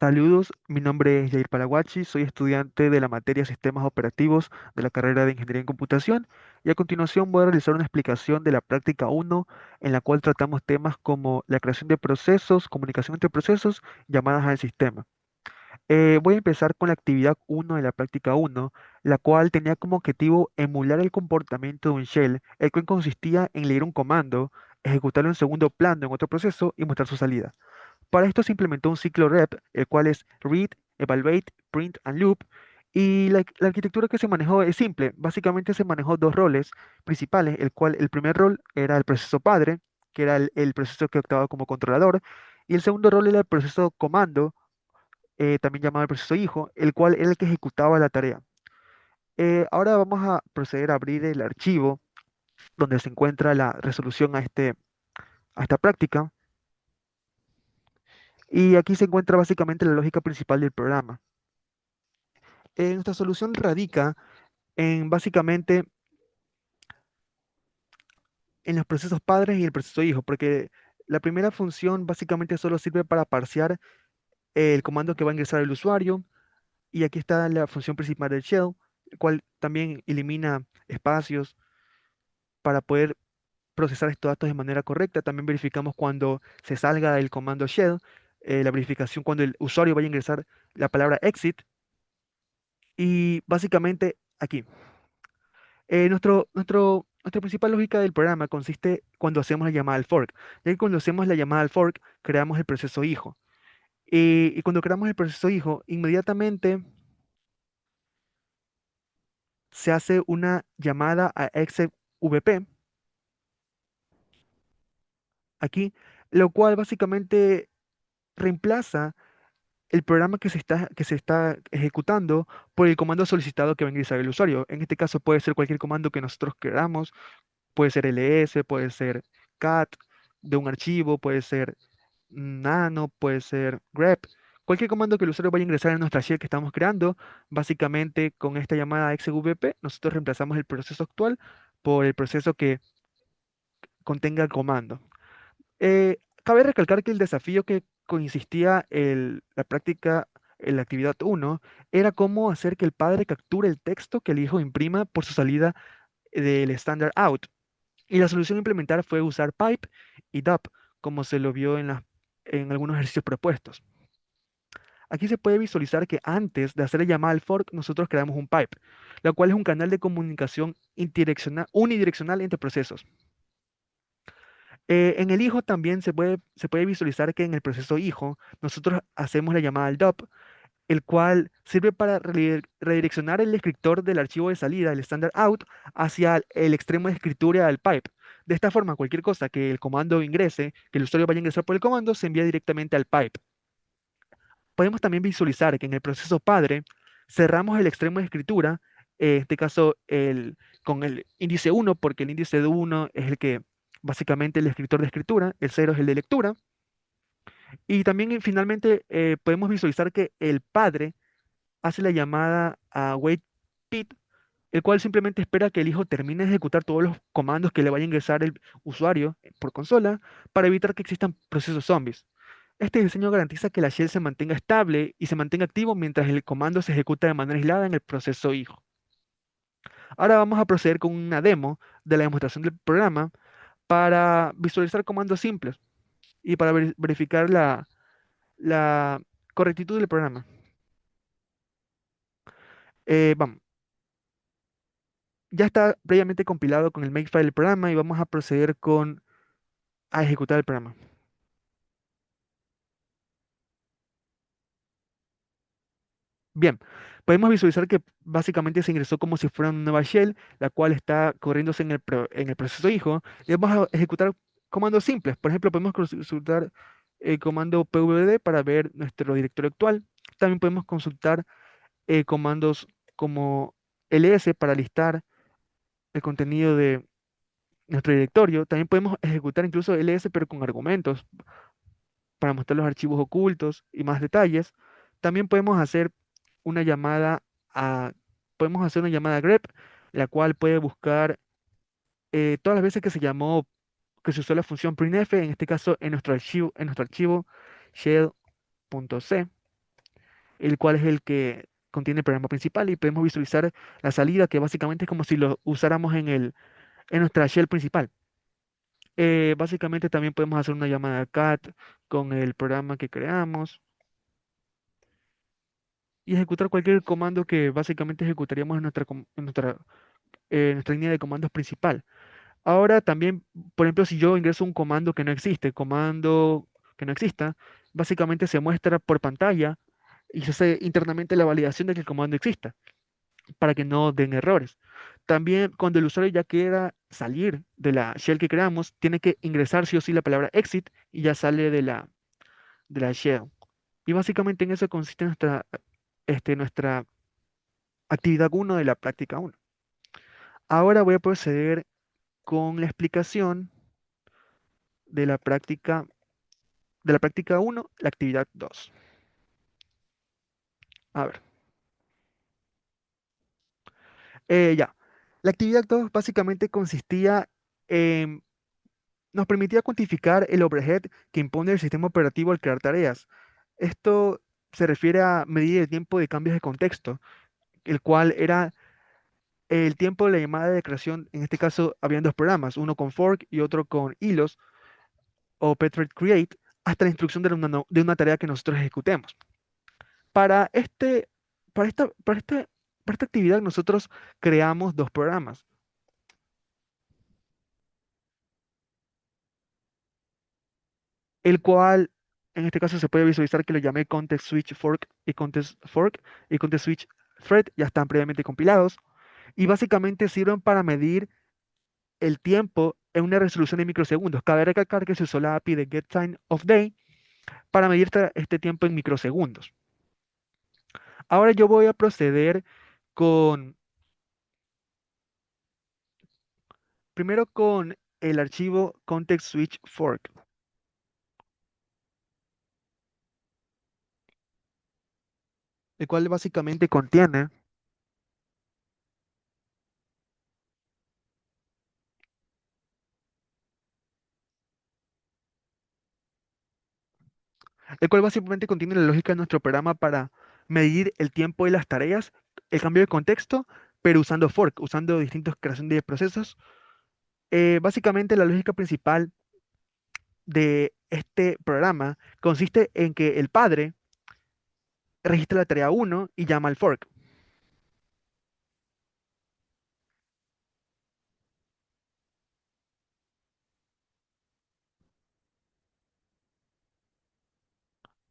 Saludos, mi nombre es Jair Paraguachi, soy estudiante de la materia Sistemas Operativos de la carrera de Ingeniería en Computación y a continuación voy a realizar una explicación de la práctica uno en la cual tratamos temas como la creación de procesos, comunicación entre procesos, llamadas al sistema. Voy a empezar con la actividad uno de la práctica uno, la cual tenía como objetivo emular el comportamiento de un shell, el cual consistía en leer un comando, ejecutarlo en segundo plano en otro proceso y mostrar su salida. Para esto se implementó un ciclo REP, el cual es Read, Evaluate, Print and Loop. Y la arquitectura que se manejó es simple. Básicamente se manejó dos roles principales, el cual el primer rol era el proceso padre, que era el proceso que actuaba como controlador, y el segundo rol era el proceso comando, también llamado el proceso hijo, el cual era el que ejecutaba la tarea. Ahora vamos a proceder a abrir el archivo donde se encuentra la resolución a esta práctica. Y aquí se encuentra básicamente la lógica principal del programa. Nuestra solución radica en básicamente en los procesos padres y el proceso hijo, porque la primera función básicamente solo sirve para parsear el comando que va a ingresar el usuario, y aquí está la función principal del shell, el cual también elimina espacios para poder procesar estos datos de manera correcta. También verificamos cuando se salga el comando shell, la verificación cuando el usuario vaya a ingresar la palabra exit, y básicamente aquí. Nuestra principal lógica del programa consiste cuando hacemos la llamada al fork, ya que cuando hacemos la llamada al fork creamos el proceso hijo. Y cuando creamos el proceso hijo, inmediatamente se hace una llamada a execvp aquí, lo cual básicamente reemplaza el programa que se está ejecutando por el comando solicitado que va a ingresar el usuario. En este caso puede ser cualquier comando que nosotros queramos. Puede ser ls, puede ser cat de un archivo, puede ser nano, puede ser grep. Cualquier comando que el usuario vaya a ingresar en nuestra shell que estamos creando, básicamente con esta llamada execvp, nosotros reemplazamos el proceso actual por el proceso que contenga el comando. Cabe recalcar que el desafío que consistía la práctica en la actividad uno era cómo hacer que el padre capture el texto que el hijo imprima por su salida del standard out. Y la solución a implementar fue usar pipe y DAP, como se lo vio en algunos ejercicios propuestos. Aquí se puede visualizar que antes de hacer la llamada al fork, nosotros creamos un pipe, lo cual es un canal de comunicación unidireccional entre procesos. En el hijo también se puede visualizar que en el proceso hijo, nosotros hacemos la llamada al DOP, el cual sirve para redireccionar el escritor del archivo de salida, el standard out, hacia el extremo de escritura del pipe. De esta forma, cualquier cosa que el comando ingrese, que el usuario vaya a ingresar por el comando, se envía directamente al pipe. Podemos también visualizar que en el proceso padre cerramos el extremo de escritura, en este caso con el índice uno, porque el índice de 1 es el que básicamente el escritor de escritura, el 0 es el de lectura. Y también finalmente podemos visualizar que el padre hace la llamada a waitPit, el cual simplemente espera que el hijo termine de ejecutar todos los comandos que le vaya a ingresar el usuario por consola para evitar que existan procesos zombies. Este diseño garantiza que la shell se mantenga estable y se mantenga activo mientras el comando se ejecuta de manera aislada en el proceso hijo. Ahora vamos a proceder con una demo de la demostración del programa para visualizar comandos simples y para verificar la correctitud del programa. Vamos, ya está previamente compilado con el makefile del programa y vamos a proceder a ejecutar el programa. Bien, podemos visualizar que básicamente se ingresó como si fuera una nueva shell, la cual está corriéndose en el proceso hijo, y vamos a ejecutar comandos simples. Por ejemplo, podemos consultar el comando pvd para ver nuestro directorio actual. También podemos consultar comandos como ls para listar el contenido de nuestro directorio. También podemos ejecutar incluso ls pero con argumentos para mostrar los archivos ocultos y más detalles. También una llamada a, podemos hacer una llamada grep, la cual puede buscar todas las veces que se usó la función printf, en este caso en nuestro archivo shell.c. el cual es el que contiene el programa principal y podemos visualizar la salida, que básicamente es como si lo usáramos en nuestra shell principal. Básicamente también podemos hacer una llamada cat con el programa que creamos y ejecutar cualquier comando que básicamente ejecutaríamos en nuestra línea de comandos principal. Ahora también, por ejemplo, si yo ingreso un comando que no existe, comando que no exista, básicamente se muestra por pantalla y se hace internamente la validación de que el comando exista para que no den errores. También cuando el usuario ya quiera salir de la shell que creamos, tiene que ingresar sí o sí la palabra exit y ya sale de la shell. Y básicamente en eso consiste nuestra actividad uno de la práctica uno. Ahora voy a proceder con la explicación de la práctica uno, la actividad 2. A ver, ya. La actividad 2 básicamente consistía en, nos permitía cuantificar el overhead que impone el sistema operativo al crear tareas. Esto se refiere a medir el tiempo de cambios de contexto, el cual era el tiempo de la llamada de creación. En este caso, habían dos programas, uno con fork y otro con hilos o pthread create, hasta la instrucción de una tarea que nosotros ejecutemos. Para este, para esta, para esta actividad nosotros creamos dos programas, el cual en este caso se puede visualizar que lo llamé context switch fork y context switch thread ya están previamente compilados y básicamente sirven para medir el tiempo en una resolución de microsegundos. Cabe recalcar que se usó la API de getTimeOfDay para medir este tiempo en microsegundos. Ahora yo voy a proceder con, primero con el archivo context switch fork, el cual básicamente contiene, la lógica de nuestro programa para medir el tiempo de las tareas, el cambio de contexto, pero usando fork, usando distintas creaciones de procesos. Básicamente la lógica principal de este programa consiste en que el padre registra la tarea uno y llama al fork.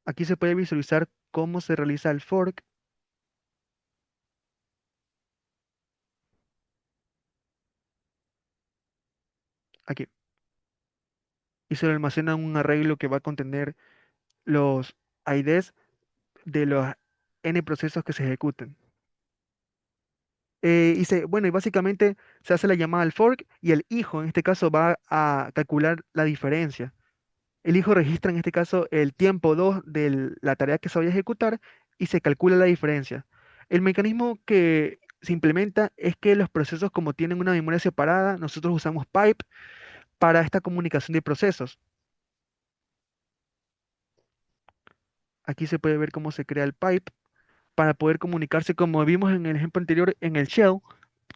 Aquí se puede visualizar cómo se realiza el fork. Aquí. Y se le almacena un arreglo que va a contener los IDs de los n procesos que se ejecuten. Bueno, y básicamente se hace la llamada al fork y el hijo en este caso va a calcular la diferencia. El hijo registra en este caso el tiempo 2 de la tarea que se vaya a ejecutar y se calcula la diferencia. El mecanismo que se implementa es que los procesos, como tienen una memoria separada, nosotros usamos pipe para esta comunicación de procesos. Aquí se puede ver cómo se crea el pipe para poder comunicarse, como vimos en el ejemplo anterior, en el shell.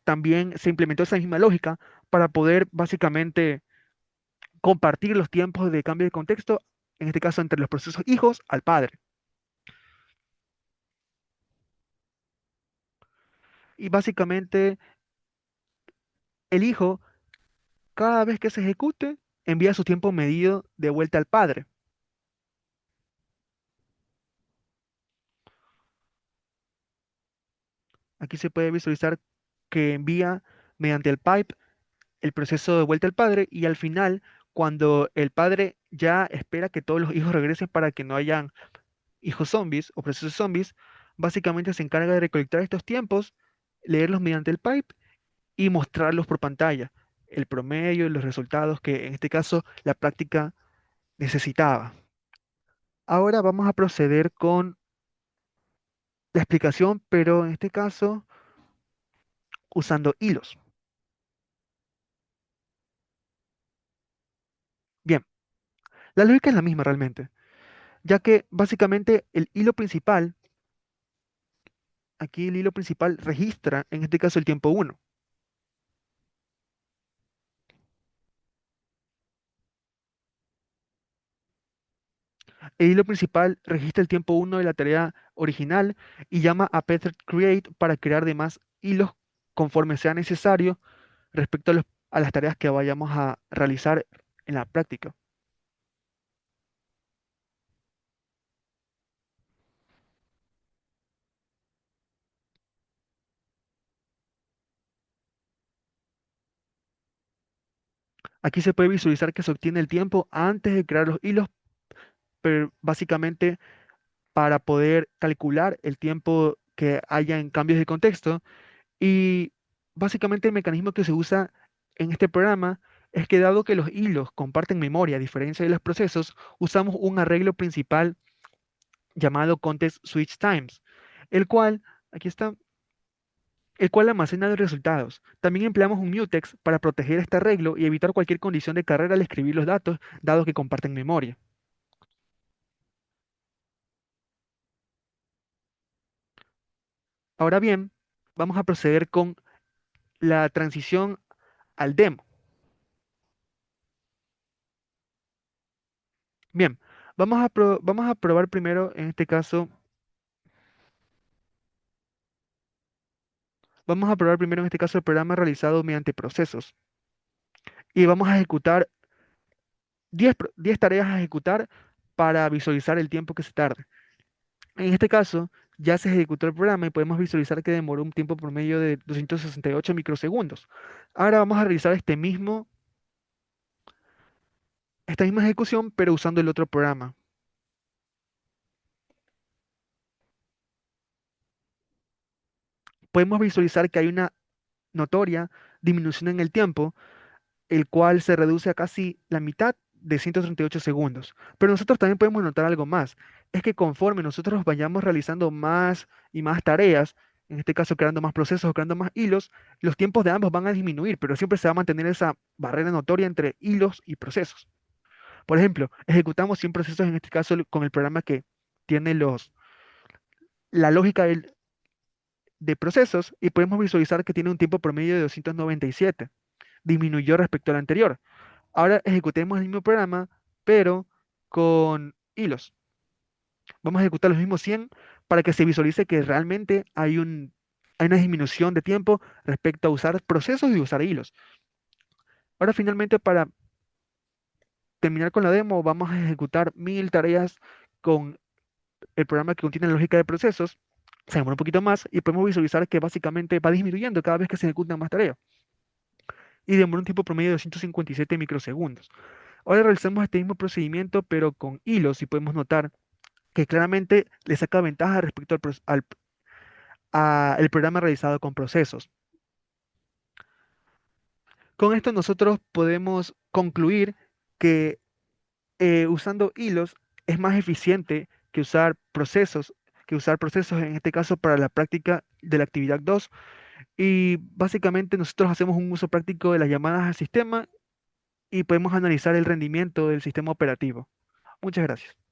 También se implementó esa misma lógica para poder básicamente compartir los tiempos de cambio de contexto, en este caso entre los procesos hijos al padre. Y básicamente el hijo, cada vez que se ejecute, envía su tiempo medido de vuelta al padre. Aquí se puede visualizar que envía mediante el pipe el proceso de vuelta al padre y al final, cuando el padre ya espera que todos los hijos regresen para que no hayan hijos zombies o procesos zombies, básicamente se encarga de recolectar estos tiempos, leerlos mediante el pipe y mostrarlos por pantalla, el promedio y los resultados que en este caso la práctica necesitaba. Ahora vamos a proceder con la explicación, pero en este caso usando hilos. Bien, la lógica es la misma realmente, ya que básicamente el hilo principal aquí el hilo principal registra, en este caso, el tiempo uno. El hilo principal registra el tiempo uno de la tarea original y llama a pthread create para crear demás hilos conforme sea necesario respecto a las tareas que vayamos a realizar en la práctica. Aquí se puede visualizar que se obtiene el tiempo antes de crear los hilos, pero básicamente para poder calcular el tiempo que haya en cambios de contexto. Y básicamente el mecanismo que se usa en este programa es que dado que los hilos comparten memoria, a diferencia de los procesos, usamos un arreglo principal llamado Context Switch Times, el cual, aquí está, el cual almacena los resultados. También empleamos un mutex para proteger este arreglo y evitar cualquier condición de carrera al escribir los datos, dado que comparten memoria. Ahora bien, vamos a proceder con la transición al demo. Bien, vamos a probar primero, en este caso, vamos a probar primero en este caso el programa realizado mediante procesos y vamos a ejecutar 10 tareas a ejecutar para visualizar el tiempo que se tarda. En este caso, ya se ejecutó el programa y podemos visualizar que demoró un tiempo promedio de 268 microsegundos. Ahora vamos a realizar esta misma ejecución, pero usando el otro programa. Podemos visualizar que hay una notoria disminución en el tiempo, el cual se reduce a casi la mitad de 138 segundos. Pero nosotros también podemos notar algo más, es que conforme nosotros vayamos realizando más y más tareas, en este caso creando más procesos o creando más hilos, los tiempos de ambos van a disminuir, pero siempre se va a mantener esa barrera notoria entre hilos y procesos. Por ejemplo, ejecutamos 100 procesos en este caso con el programa que tiene la lógica de procesos y podemos visualizar que tiene un tiempo promedio de 297. Disminuyó respecto al anterior. Ahora ejecutemos el mismo programa, pero con hilos. Vamos a ejecutar los mismos 100 para que se visualice que realmente hay una disminución de tiempo respecto a usar procesos y usar hilos. Ahora finalmente para terminar con la demo, vamos a ejecutar 1000 tareas con el programa que contiene lógica de procesos. Se demora un poquito más y podemos visualizar que básicamente va disminuyendo cada vez que se ejecutan más tareas y demora un tiempo promedio de 257 microsegundos. Ahora realizamos este mismo procedimiento pero con hilos y podemos notar que claramente le saca ventaja respecto al programa realizado con procesos. Con esto nosotros podemos concluir que usando hilos es más eficiente que usar procesos en este caso para la práctica de la actividad 2 y básicamente nosotros hacemos un uso práctico de las llamadas al sistema y podemos analizar el rendimiento del sistema operativo. Muchas gracias.